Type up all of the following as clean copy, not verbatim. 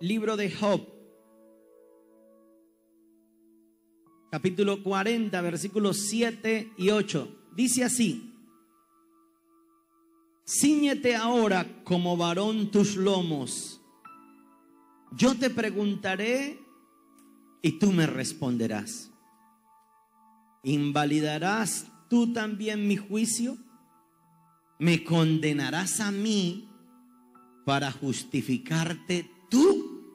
libro de Job, capítulo 40, versículos 7 y 8. Dice así: Cíñete ahora como varón tus lomos. Yo te preguntaré y tú me responderás. ¿Invalidarás tú también mi juicio? ¿Me condenarás a mí para justificarte tú?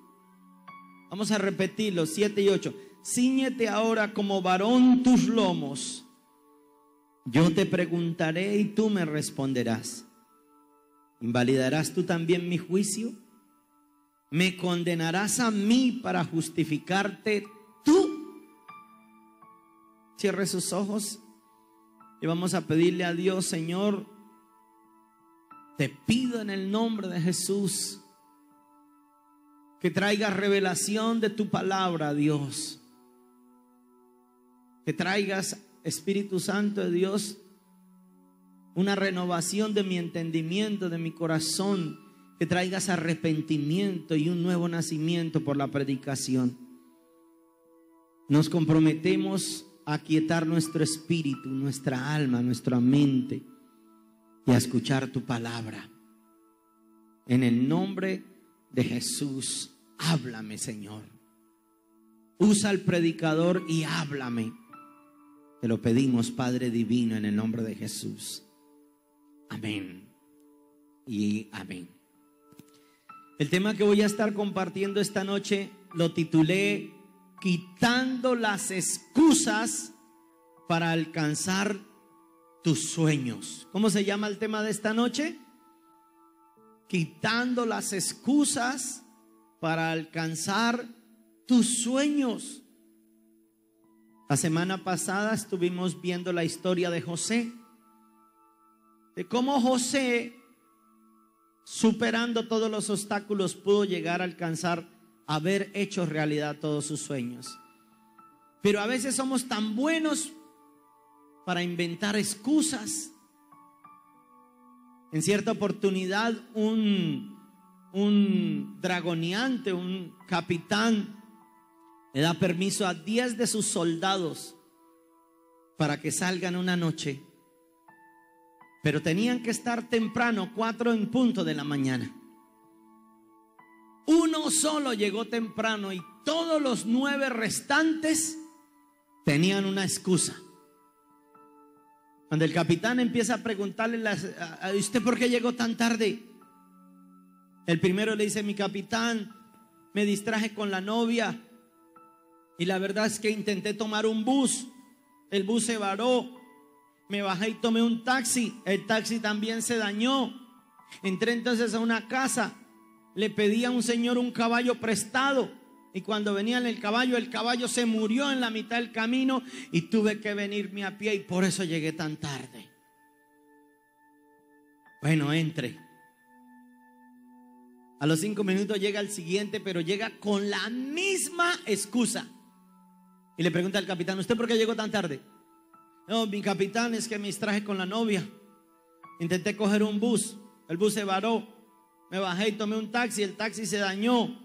Vamos a repetirlo, 7 y 8. Cíñete ahora como varón tus lomos. Yo te preguntaré y tú me responderás. ¿Invalidarás tú también mi juicio? ¿Me condenarás a mí para justificarte tú? Cierre sus ojos y vamos a pedirle a Dios: Señor, te pido en el nombre de Jesús que traigas revelación de tu palabra, Dios. Que traigas, Espíritu Santo de Dios, una renovación de mi entendimiento, de mi corazón. Que traigas arrepentimiento y un nuevo nacimiento por la predicación. Nos comprometemos a aquietar nuestro espíritu, nuestra alma, nuestra mente y a escuchar tu palabra. En el nombre de Jesús, háblame, Señor. Usa al predicador y háblame. Te lo pedimos, Padre divino, en el nombre de Jesús. Amén y amén. El tema que voy a estar compartiendo esta noche lo titulé Quitando las excusas para alcanzar tus sueños. ¿Cómo se llama el tema de esta noche? Quitando las excusas para alcanzar tus sueños. La semana pasada estuvimos viendo la historia de José, de cómo José, superando todos los obstáculos, pudo llegar a alcanzar, a haber hecho realidad todos sus sueños. Pero a veces somos tan buenos para inventar excusas. En cierta oportunidad, un dragoneante, un capitán, le da permiso a 10 de sus soldados para que salgan una noche. Pero tenían que estar temprano, 4 en punto de la mañana. Uno solo llegó temprano y todos los 9 restantes tenían una excusa. Cuando el capitán empieza a preguntarle ¿a usted por qué llegó tan tarde? El primero le dice: mi capitán, me distraje con la novia y la verdad es que intenté tomar un bus. El bus se varó. Me bajé y tomé un taxi. El taxi también se dañó. Entré entonces a una casa. Le pedí a un señor un caballo prestado. Y cuando venía en el caballo se murió en la mitad del camino. Y tuve que venirme a pie y por eso llegué tan tarde. Bueno, entre. A los 5 minutos llega el siguiente, pero llega con la misma excusa. Y le pregunta al capitán: ¿usted por qué llegó tan tarde? No, mi capitán, es que me distraje con la novia. Intenté coger un bus. El bus se varó. Me bajé y tomé un taxi. El taxi se dañó.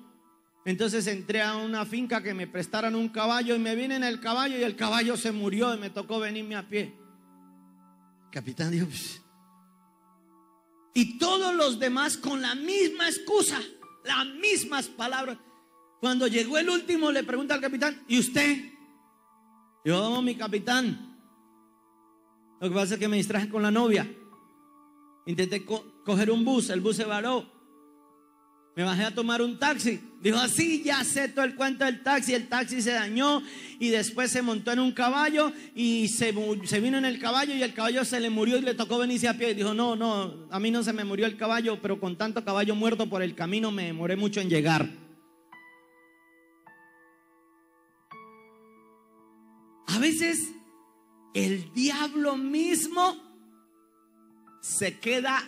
Entonces entré a una finca que me prestaran un caballo y me vine en el caballo y el caballo se murió y me tocó venirme a pie. El capitán dijo: Psh. Y todos los demás con la misma excusa, las mismas palabras. Cuando llegó el último le pregunta al capitán: ¿y usted? Yo, mi capitán, lo que pasa es que me distraje con la novia. Intenté coger un bus, el bus se varó. Me bajé a tomar un taxi. Dijo: así, ya sé todo el cuento del taxi. El taxi se dañó y después se montó en un caballo y se vino en el caballo y el caballo se le murió y le tocó venirse a pie. Y dijo: no, a mí no se me murió el caballo, pero con tanto caballo muerto por el camino me demoré mucho en llegar. A veces el diablo mismo se queda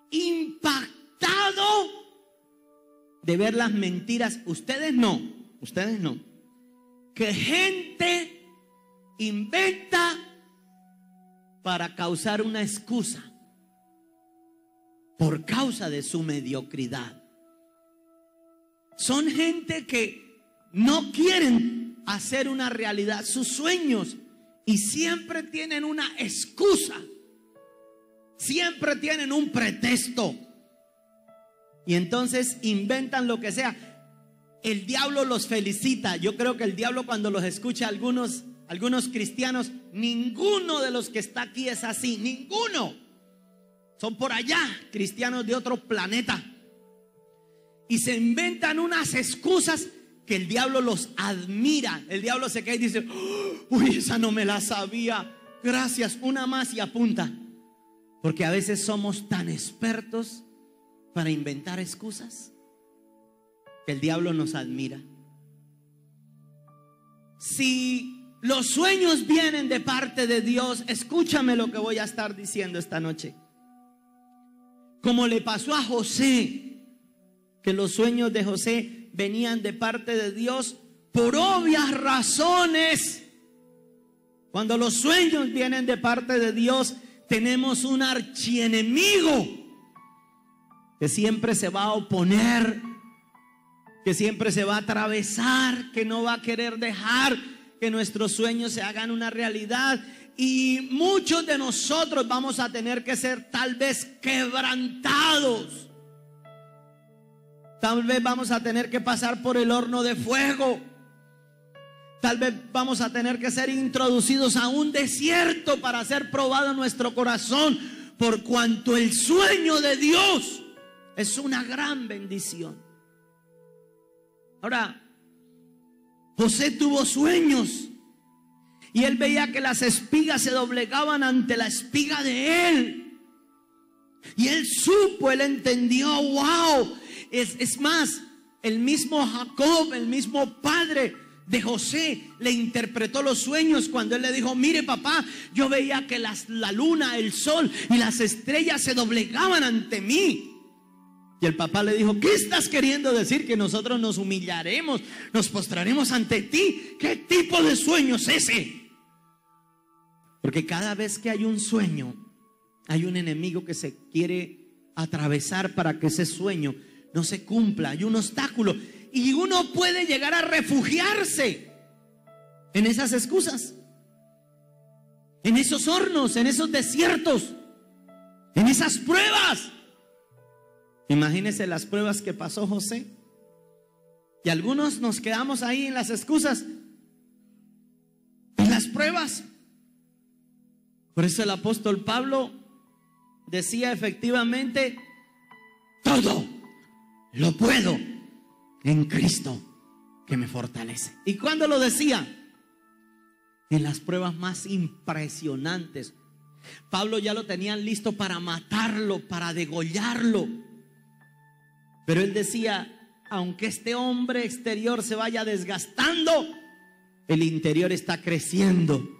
impactado de ver las mentiras. Ustedes no. Que gente inventa para causar una excusa por causa de su mediocridad. son gente que no quieren hacer una realidad sus sueños y siempre tienen una excusa, siempre tienen un pretexto y entonces inventan lo que sea. El diablo los felicita. Yo creo que el diablo, cuando los escucha algunos cristianos, ninguno de los que está aquí es así, ninguno. Son por allá cristianos de otro planeta y se inventan unas excusas que el diablo los admira. El diablo se cae y dice: uy, esa no me la sabía, gracias, una más, y apunta. Porque a veces somos tan expertos para inventar excusas que el diablo nos admira. Si los sueños vienen de parte de Dios, escúchame lo que voy a estar diciendo esta noche. Como le pasó a José, que los sueños de José venían de parte de Dios por obvias razones. Cuando los sueños vienen de parte de Dios, tenemos un archienemigo que siempre se va a oponer, que siempre se va a atravesar, que no va a querer dejar que nuestros sueños se hagan una realidad. Y muchos de nosotros vamos a tener que ser tal vez quebrantados. Tal vez vamos a tener que pasar por el horno de fuego. Tal vez vamos a tener que ser introducidos a un desierto para ser probado nuestro corazón, por cuanto el sueño de Dios es una gran bendición. Ahora, José tuvo sueños y él veía que las espigas se doblegaban ante la espiga de él. Y él supo, él entendió, wow. Es más, el mismo Jacob, el mismo padre de José, le interpretó los sueños cuando él le dijo: mire, papá, yo veía que la luna, el sol y las estrellas se doblegaban ante mí. Y el papá le dijo: ¿qué estás queriendo decir? ¿Que nosotros nos humillaremos, nos postraremos ante ti? ¿Qué tipo de sueño es ese? Porque cada vez que hay un sueño, hay un enemigo que se quiere atravesar para que ese sueño no se cumpla. Hay un obstáculo y uno puede llegar a refugiarse en esas excusas, en esos hornos, en esos desiertos, en esas pruebas. Imagínense las pruebas que pasó José. Y algunos nos quedamos ahí en las excusas, en las pruebas. Por eso el apóstol Pablo decía efectivamente: todo lo puedo en Cristo que me fortalece. ¿Y cuándo lo decía? En las pruebas más impresionantes. Pablo ya lo tenían listo para matarlo, para degollarlo. Pero él decía: aunque este hombre exterior se vaya desgastando, el interior está creciendo.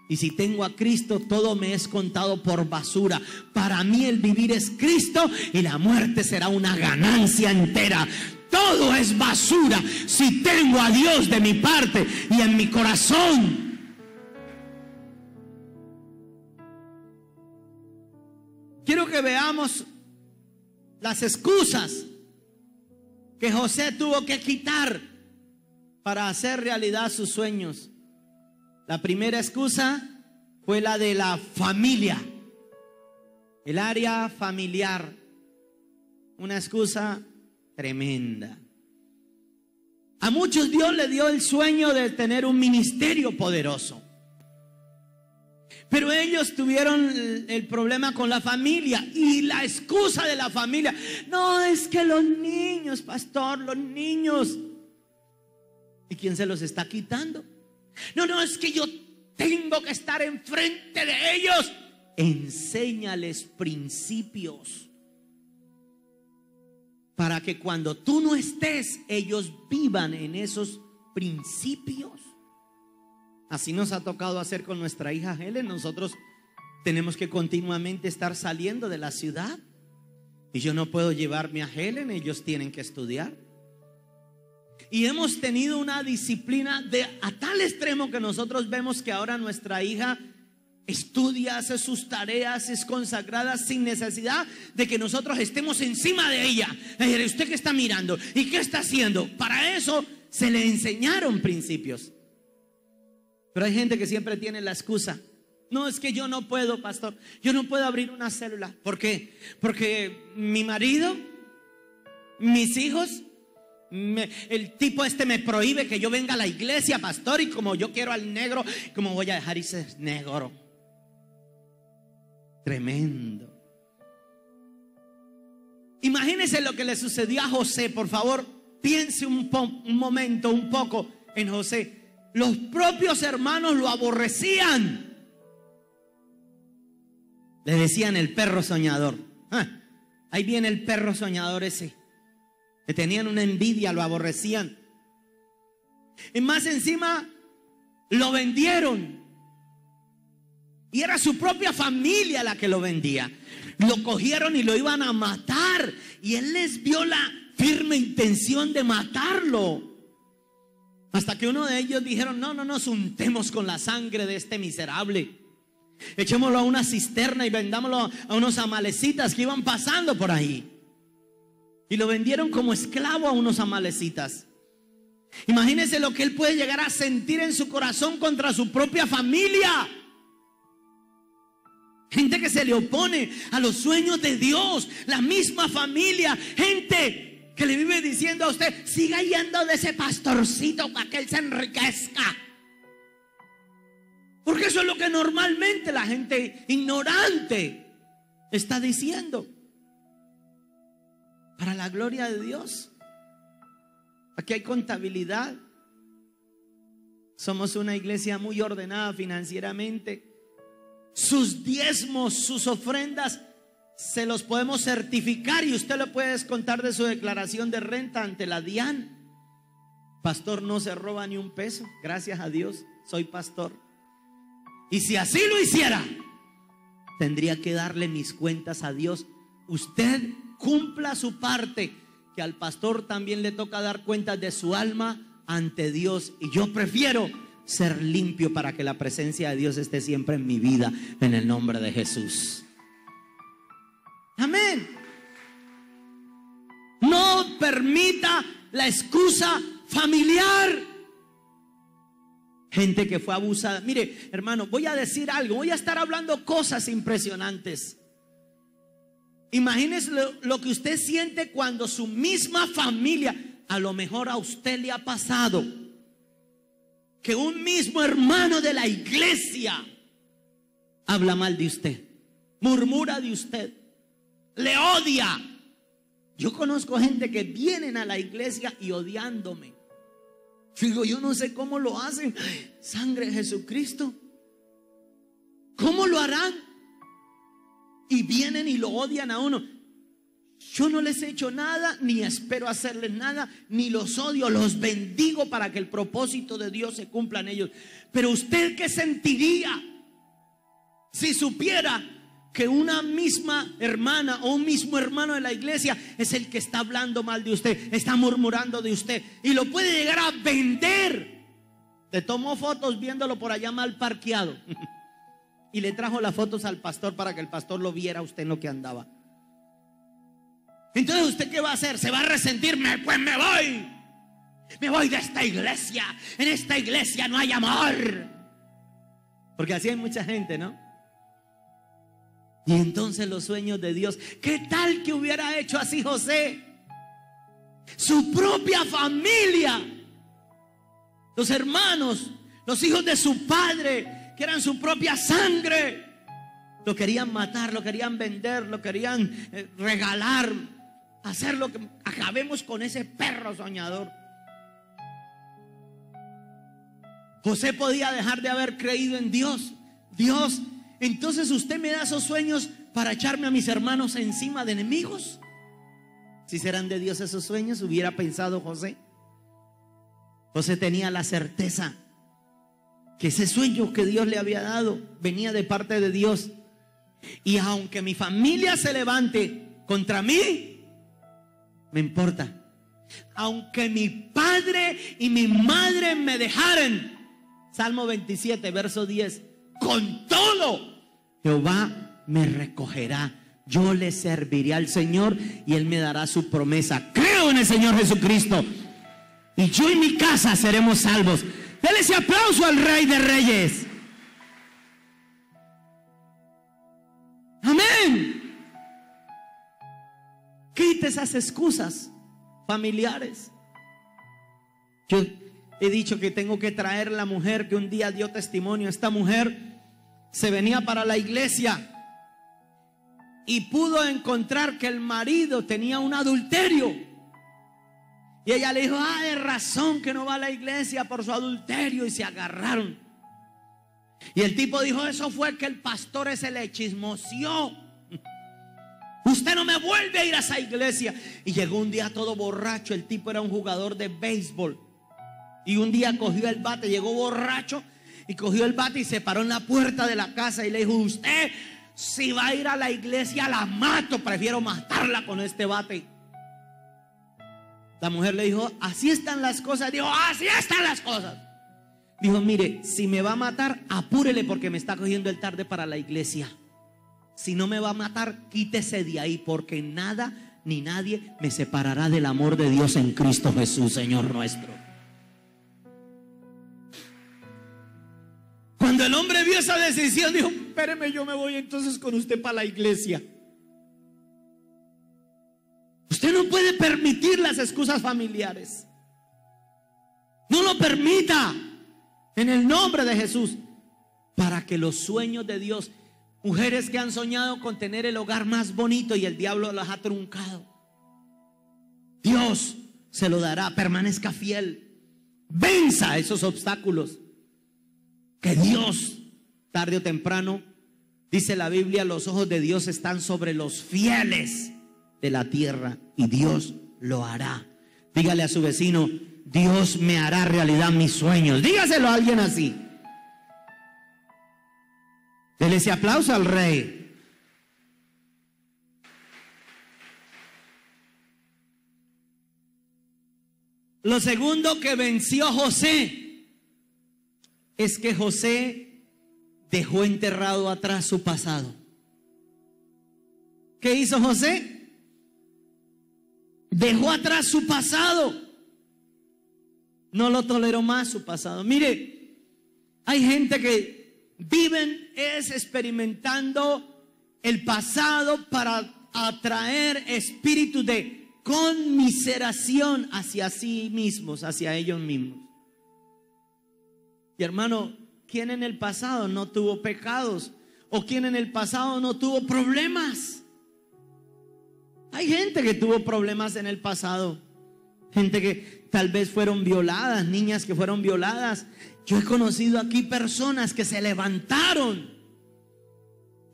Y si tengo a Cristo, todo me es contado por basura. Para mí el vivir es Cristo y la muerte será una ganancia entera. Todo es basura si tengo a Dios de mi parte y en mi corazón. Quiero que veamos las excusas que José tuvo que quitar para hacer realidad sus sueños. La primera excusa fue la de la familia, el área familiar. Una excusa tremenda. A muchos Dios le dio el sueño de tener un ministerio poderoso, pero ellos tuvieron el problema con la familia y la excusa de la familia: no, es que los niños, pastor, los niños. ¿Y quién se los está quitando? No, es que yo tengo que estar enfrente de ellos. Enséñales principios para que cuando tú no estés, ellos vivan en esos principios. Así nos ha tocado hacer con nuestra hija Helen. Nosotros tenemos que continuamente estar saliendo de la ciudad y yo no puedo llevarme a Helen, ellos tienen que estudiar. Y hemos tenido una disciplina a tal extremo que nosotros vemos que ahora nuestra hija estudia, hace sus tareas, es consagrada sin necesidad de que nosotros estemos encima de ella. ¿Usted qué está mirando? ¿Y qué está haciendo? Para eso se le enseñaron principios. Pero hay gente que siempre tiene la excusa. No, es que yo no puedo, pastor. Yo no puedo abrir una célula. ¿Por qué? Porque mi marido, mis hijos, el tipo este me prohíbe que yo venga a la iglesia, pastor. Y como yo quiero al negro, ¿cómo voy a dejar ese negro? Tremendo. Imagínense lo que le sucedió a José. Por favor, piense un poco en José. Los propios hermanos lo aborrecían. Le decían el perro soñador. Ahí viene el perro soñador ese. Le tenían una envidia, lo aborrecían. Y más encima lo vendieron. Y era su propia familia la que lo vendía. Lo cogieron y lo iban a matar. Y él les vio la firme intención de matarlo. Hasta que uno de ellos dijeron: no nos untemos con la sangre de este miserable. Echémoslo a una cisterna y vendámoslo a unos amalecitas que iban pasando por ahí. Y lo vendieron como esclavo a unos amalecitas. Imagínense lo que él puede llegar a sentir en su corazón contra su propia familia. Gente que se le opone a los sueños de Dios. La misma familia. Gente que le vive diciendo a usted: siga yendo de ese pastorcito para que él se enriquezca. Porque eso es lo que normalmente la gente ignorante está diciendo. Para la gloria de Dios, aquí hay contabilidad. Somos una iglesia muy ordenada financieramente. Sus diezmos, sus ofrendas, se los podemos certificar y usted lo puede descontar de su declaración de renta ante la DIAN. Pastor no se roba ni un peso, gracias a Dios, soy pastor. Y si así lo hiciera, tendría que darle mis cuentas a Dios. Usted cumpla su parte, que al pastor también le toca dar cuentas de su alma ante Dios. Y yo prefiero ser limpio para que la presencia de Dios esté siempre en mi vida, en el nombre de Jesús. Amén. No permita la excusa familiar. Gente que fue abusada. Mire, hermano, voy a decir algo. Voy a estar hablando cosas impresionantes. Imagínese lo que usted siente cuando su misma familia, a lo mejor a usted le ha pasado, que un mismo hermano de la iglesia habla mal de usted, murmura de usted, le odia. Yo conozco gente que vienen a la iglesia y odiándome. Digo, yo no sé cómo lo hacen. Sangre de Jesucristo, ¿cómo lo harán? Y vienen y lo odian a uno. Yo no les he hecho nada, ni espero hacerles nada, ni los odio, los bendigo para que el propósito de Dios se cumpla en ellos. Pero usted, ¿qué sentiría si supiera que una misma hermana o un mismo hermano de la iglesia es el que está hablando mal de usted, está murmurando de usted y lo puede llegar a vender? Le tomó fotos viéndolo por allá mal parqueado y le trajo las fotos al pastor para que el pastor lo viera a usted en lo que andaba. Entonces, ¿usted qué va a hacer? ¿Se va a resentir? Pues me voy de esta iglesia. En esta iglesia no hay amor. Porque así hay mucha gente, ¿no? Y entonces los sueños de Dios. ¿Qué tal que hubiera hecho así José? Su propia familia, los hermanos, los hijos de su padre, que eran su propia sangre, lo querían matar, lo querían vender, lo querían regalar, hacer lo que acabemos con ese perro soñador. José podía dejar de haber creído en Dios. Dios, entonces usted me da esos sueños para echarme a mis hermanos encima de enemigos. Si serán de Dios esos sueños, hubiera pensado José. José tenía la certeza que ese sueño que Dios le había dado venía de parte de Dios. Y aunque mi familia se levante contra mí, me importa. Aunque mi padre y mi madre me dejaran, Salmo 27, verso 10, con todo, Jehová me recogerá. Yo le serviré al Señor y Él me dará su promesa. Creo en el Señor Jesucristo y yo y mi casa seremos salvos. Dele ese aplauso al Rey de Reyes. Amén. Quite esas excusas familiares. Yo he dicho que tengo que traer la mujer que un día dio testimonio. Esta mujer se venía para la iglesia y pudo encontrar que el marido tenía un adulterio. Y ella le dijo: de razón que no va a la iglesia por su adulterio. Y se agarraron. Y el tipo dijo: eso fue que el pastor ese le chismoseó. Usted no me vuelve a ir a esa iglesia. Y llegó un día todo borracho. El tipo era un jugador de béisbol. Y un día cogió el bate, llegó borracho y cogió el bate y se paró en la puerta de la casa y le dijo: usted, si va a ir a la iglesia, la mato, prefiero matarla con este bate. La mujer le dijo: así están las cosas. Dijo: así están las cosas. Dijo: mire, si me va a matar, apúrele porque me está cogiendo el tarde para la iglesia. Si no me va a matar, quítese de ahí, porque nada ni nadie me separará del amor de Dios en Cristo Jesús, Señor nuestro. Cuando el hombre vio esa decisión, dijo: espéreme, yo me voy entonces con usted para la iglesia. Usted no puede permitir las excusas familiares. No lo permita en el nombre de Jesús, para que los sueños de Dios, mujeres que han soñado con tener el hogar más bonito y el diablo las ha truncado, Dios se lo dará. Permanezca fiel, venza esos obstáculos. Que Dios, tarde o temprano, dice la Biblia, los ojos de Dios están sobre los fieles de la tierra y Dios lo hará. Dígale a su vecino: Dios me hará realidad mis sueños. Dígaselo a alguien así. Dele ese aplauso al Rey. Lo segundo que venció José es que José dejó enterrado atrás su pasado. ¿Qué hizo José? Dejó atrás su pasado. No lo toleró más su pasado. Mire, hay gente que viven experimentando el pasado para atraer espíritus de conmiseración hacia sí mismos, hacia ellos mismos. Y hermano, ¿quién en el pasado no tuvo pecados? ¿O quién en el pasado no tuvo problemas? Hay gente que tuvo problemas en el pasado. Gente que tal vez fueron violadas, niñas que fueron violadas. Yo he conocido aquí personas que se levantaron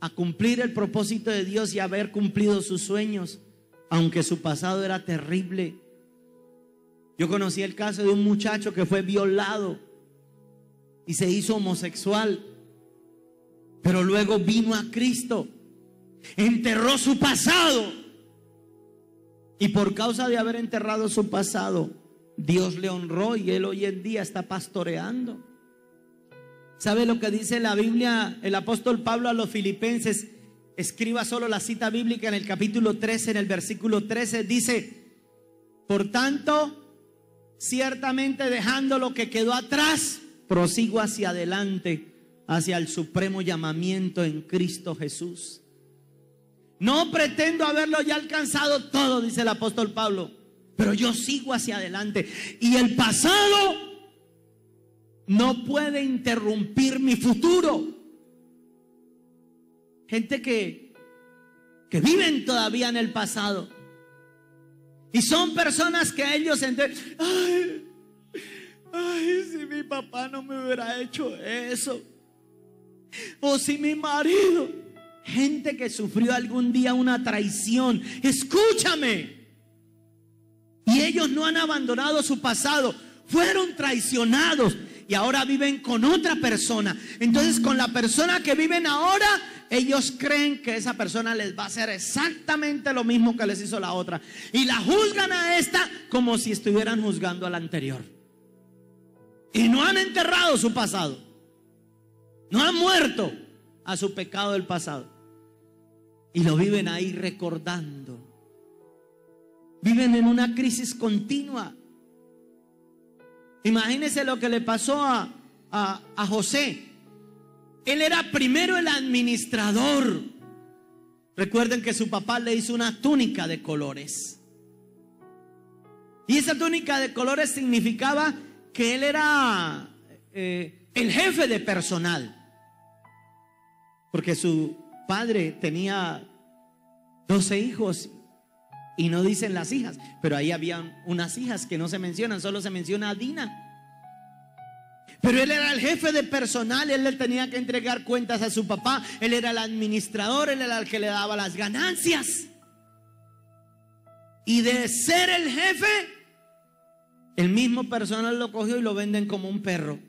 a cumplir el propósito de Dios y haber cumplido sus sueños, aunque su pasado era terrible. Yo conocí el caso de un muchacho que fue violado y se hizo homosexual, pero luego vino a Cristo, enterró su pasado, y por causa de haber enterrado su pasado, Dios le honró y él hoy en día está pastoreando. ¿Sabe lo que dice la Biblia? El apóstol Pablo a los filipenses, escriba solo la cita bíblica en el capítulo 13, en el versículo 13, dice: por tanto, ciertamente dejando lo que quedó atrás, prosigo hacia adelante, hacia el supremo llamamiento en Cristo Jesús. No pretendo haberlo ya alcanzado todo, dice el apóstol Pablo, pero yo sigo hacia adelante. Y el pasado no puede interrumpir mi futuro. Gente que viven todavía en el pasado. Y son personas que ellos entienden: ay, si mi papá no me hubiera hecho eso, o si mi marido. Gente que sufrió algún día una traición. Escúchame. Y ellos no han abandonado su pasado. Fueron traicionados y ahora viven con otra persona. Entonces, con la persona que viven ahora, ellos creen que esa persona les va a hacer exactamente lo mismo que les hizo la otra. Y la juzgan a esta como si estuvieran juzgando a la anterior. Y no han enterrado su pasado. No han muerto a su pecado del pasado. Y lo viven ahí recordando. Viven en una crisis continua. Imagínense lo que le pasó a José. Él era primero el administrador. Recuerden que su papá le hizo una túnica de colores. Y esa túnica de colores significaba que él era el jefe de personal. Porque su padre tenía 12 hijos y no dicen las hijas, pero ahí había unas hijas que no se mencionan, solo se menciona a Dina. Pero él era el jefe de personal, él le tenía que entregar cuentas a su papá, él era el administrador, él era el que le daba las ganancias. Y de ser el jefe, el mismo personal lo cogió y lo venden como un perro.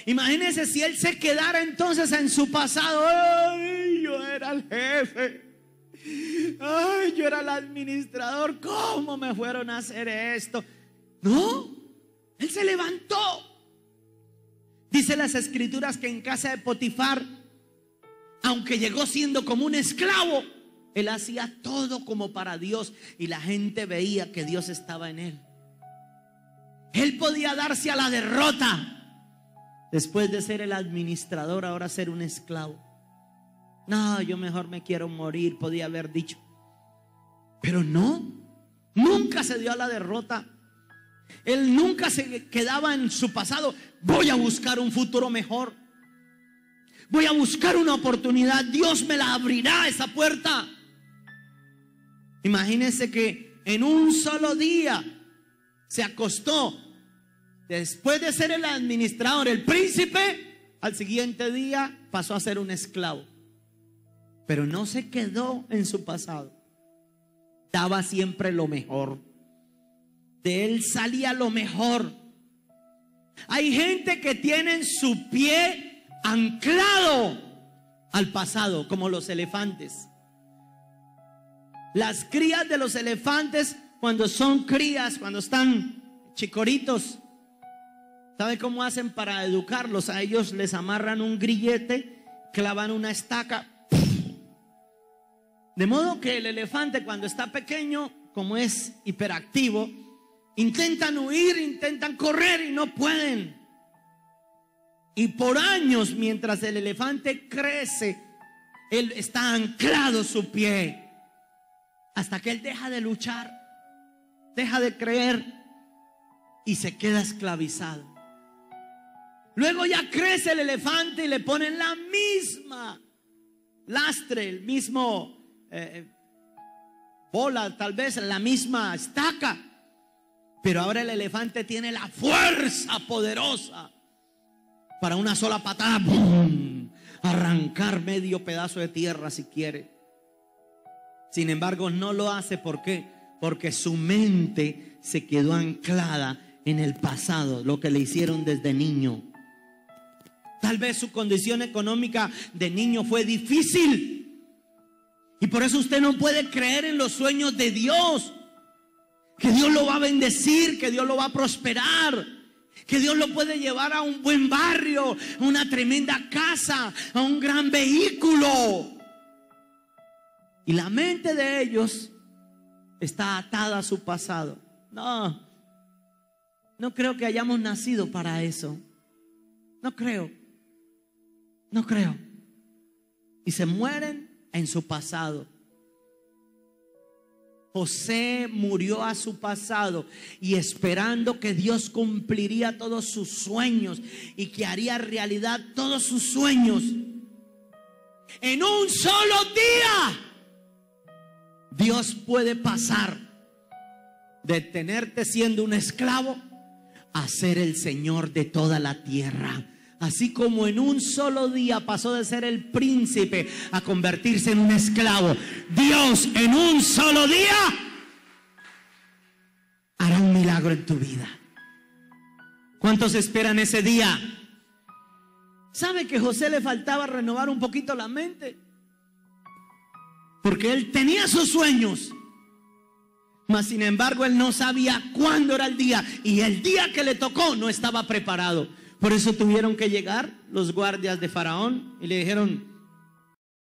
Imagínense si él se quedara entonces en su pasado. Ay, yo era el jefe. Ay, yo era el administrador. ¿Cómo me fueron a hacer esto? No, él se levantó. Dice las escrituras que en casa de Potifar, aunque llegó siendo como un esclavo, él hacía todo como para Dios y la gente veía que Dios estaba en él. Él podía darse a la derrota. Después de ser el administrador, ahora ser un esclavo. No, yo mejor me quiero morir, podía haber dicho. Pero no, nunca se dio a la derrota. Él nunca se quedaba en su pasado. Voy a buscar un futuro mejor. Voy a buscar una oportunidad. Dios me la abrirá esa puerta. Imagínense que en un solo día se acostó. Después de ser el administrador, el príncipe, al siguiente día pasó a ser un esclavo. Pero no se quedó en su pasado. Daba siempre lo mejor. De él salía lo mejor. Hay gente que tiene su pie anclado al pasado, como los elefantes. Las crías de los elefantes, cuando son crías, cuando están chicoritos, ¿sabe cómo hacen para educarlos? A ellos les amarran un grillete, clavan una estaca. De modo que el elefante, cuando está pequeño, como es hiperactivo, intentan huir, intentan correr y no pueden. Y por años, mientras el elefante crece, él está anclado su pie, hasta que él deja de luchar, deja de creer y se queda esclavizado. Luego ya crece el elefante y le ponen la misma lastre, el mismo bola, tal vez la misma estaca. Pero ahora el elefante tiene la fuerza poderosa para una sola patada, ¡bum!, arrancar medio pedazo de tierra si quiere. Sin embargo, no lo hace. ¿Por qué? Porque su mente se quedó anclada en el pasado, lo que le hicieron desde niño. Tal vez su condición económica de niño fue difícil y por eso usted no puede creer en los sueños de Dios, que Dios lo va a bendecir, que Dios lo va a prosperar, que Dios lo puede llevar a un buen barrio, a una tremenda casa, a un gran vehículo. Y la mente de ellos está atada a su pasado. No creo que hayamos nacido para eso. No creo. Y se mueren en su pasado. José murió a su pasado y esperando que Dios cumpliría todos sus sueños y que haría realidad todos sus sueños. En un solo día Dios puede pasar de tenerte siendo un esclavo a ser el Señor de toda la tierra. Así como en un solo día pasó de ser el príncipe a convertirse en un esclavo, Dios en un solo día hará un milagro en tu vida. ¿Cuántos esperan ese día? ¿Sabe que a José le faltaba renovar un poquito la mente? Porque él tenía sus sueños, Mas sin embargo él no sabía cuándo era el día, y el día que le tocó no estaba preparado. Por eso tuvieron que llegar los guardias de Faraón y le dijeron: